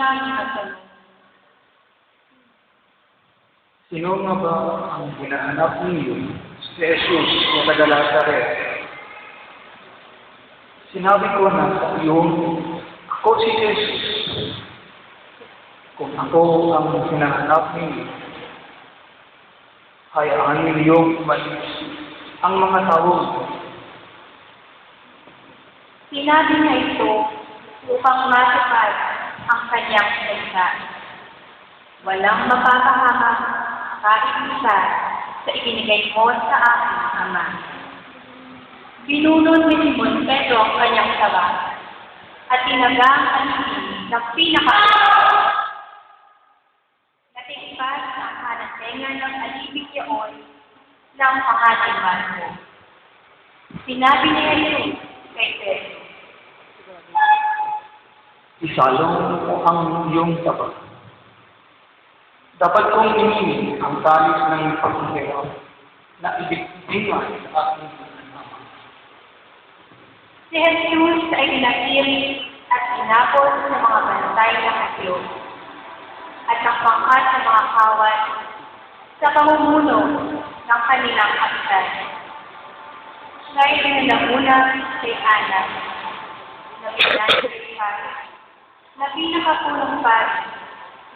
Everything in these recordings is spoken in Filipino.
siyang nagtanong. Sino nga ba ang hinahanap ninyo? Si Jesus na taga Nazaret. Sinabi ko na sa iyo, ako si Jesus. Kung ako ang hinahanap ninyo, hayaan ninyong umalis ang mga tao. Sinabi niya ito upang matupad ang kanyang salita. Walang mapapahamak kahit isa sa ibinigay mo sa aking Ama. Binunod ni Simon Pedro ang kanyang saba at tinagang ang itin ng natigpas ang hanatenga ng alibig yaon ng pangating Marko. Sinabi niya ito kay Pedro. Isalong mo ang iyong tapat. Dapat kong ininin ang talis ng pagkakero na ibigay sa aking Ama. Si Jesus ay pinatili at inapos sa mga bantay ng Diyos at nakpangkat sa mga kawat sa pamumuno ng kanilang kapitan. Siya ay pinanamuna kay Ana na pinanilihan na pinakapunong pari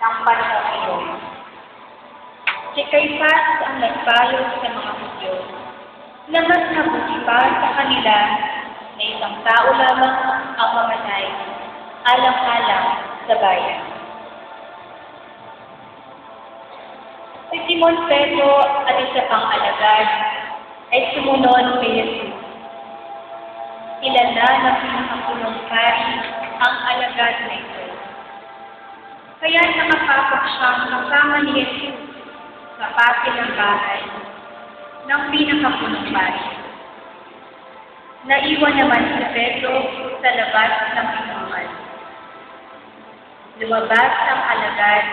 ng panahon ito. Si Caiphas ang nagpayo sa mga Hudyo na mas mabuti pa sa kanila na isang tao lamang ang mamatay alang-alang sa bayan. Si Simon Pedro at isa pang alagad ay sumunod kay Jesus. Ilan na ng pinakapunong pari ang alagad na ito. Kaya nakapapak siyang kasama ni Jesus sa pati ng bahay ng pinakapunong pari. Naiwan naman si Pedro sa labas ng pinungan. Lumabas ang alagad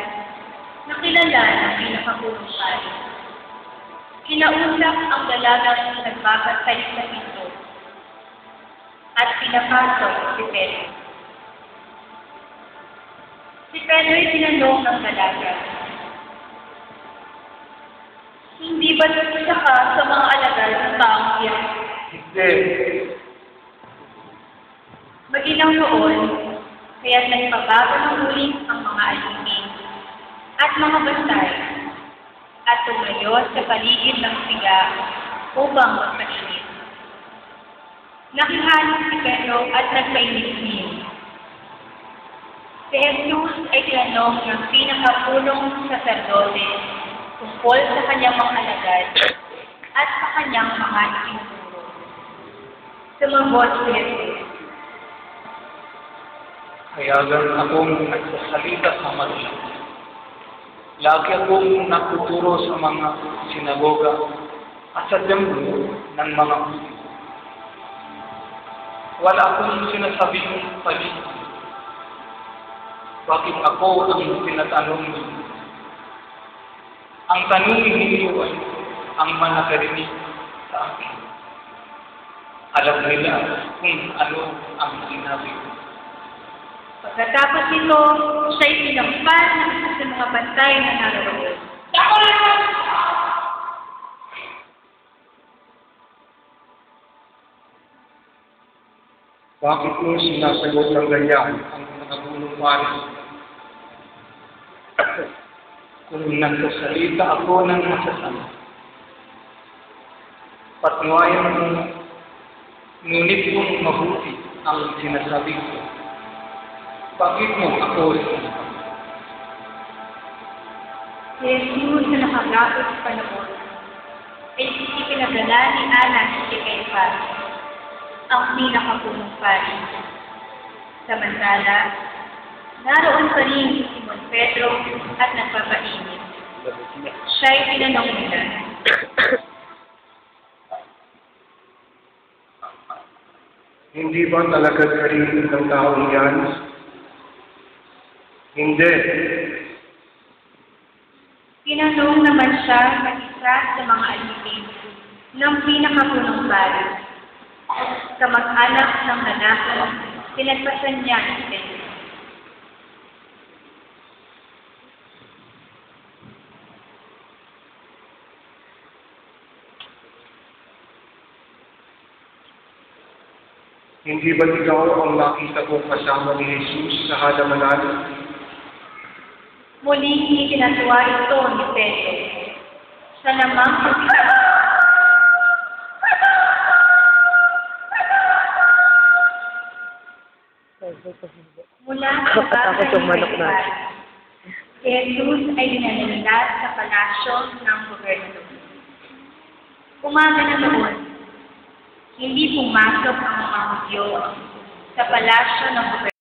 na kilala ng pinakapunong pari. Kinausap ang dalagang nagbabantay sa pinto at pinapasok si Pedro. Si Pedro ay tinanong ng dalaga, "Hindi ba isa ka sa mga alagad ng taong iyan?" Hindi. Maginaw noon, kaya't nagpabago ng uling ang mga alipin at mga bantay at tumayo sa paligid ng siga upang magpainit. Nakihanin si Pedro at nagpainit-init. Si Jesus ay tinanong ng pinakapulong saserdote tungkol sa kanyang mga alagad at sa kanyang mga itinuturo. Sumagot si Jesus. Hayagan akong nagsasalita sa kanila. Lagi akong nakuturo sa mga sinagoga at sa templo ng mga Hudyo. Wala akong sinasabing paligid. Bakit ako ang tinatanong ninyo? Ang tanongin ninyo ay ang manakarinig sa akin. Alam nila kung ano ang sinabi ko. Pagkatapos nito, siya'y pinampan ng isa sa mga bantay na naroon. Bakit mo sinasagot ng ganyan ang nakabulong pari? Kung nagsasalita ako ng masasama, patnuayan mo, ngunit kung mabuti ang sinasabi ko, bakit mo ako sinasabi? Si Jesus na nakagapos sa panahon ay ipinagdala ni Ana si Caiphas, ang pinakapunong pari. Samantala, naroon pa rin si Simon Pedro at nagpapainit. Siya'y tinanong nila, Hindi ba talaga sarili ng taong yan? Hindi. tinanong naman siya ng isa sa mga alipin ng pinakapunong pari. Kamag-anak ng anak, pinagpasan niya si Pedro. Hindi ba ikaw ang nakita ko kasama ni Jesus sa halamanan? Muling itinatuwa ito ni Pedro. Siya namang mula sa Kapatakot yung manok na. si Jesus ay dinalalat sa palasyo ng gobernador. Umaga na noon, hindi pumasok ang mga Hudyo sa palasyo ng gobernador.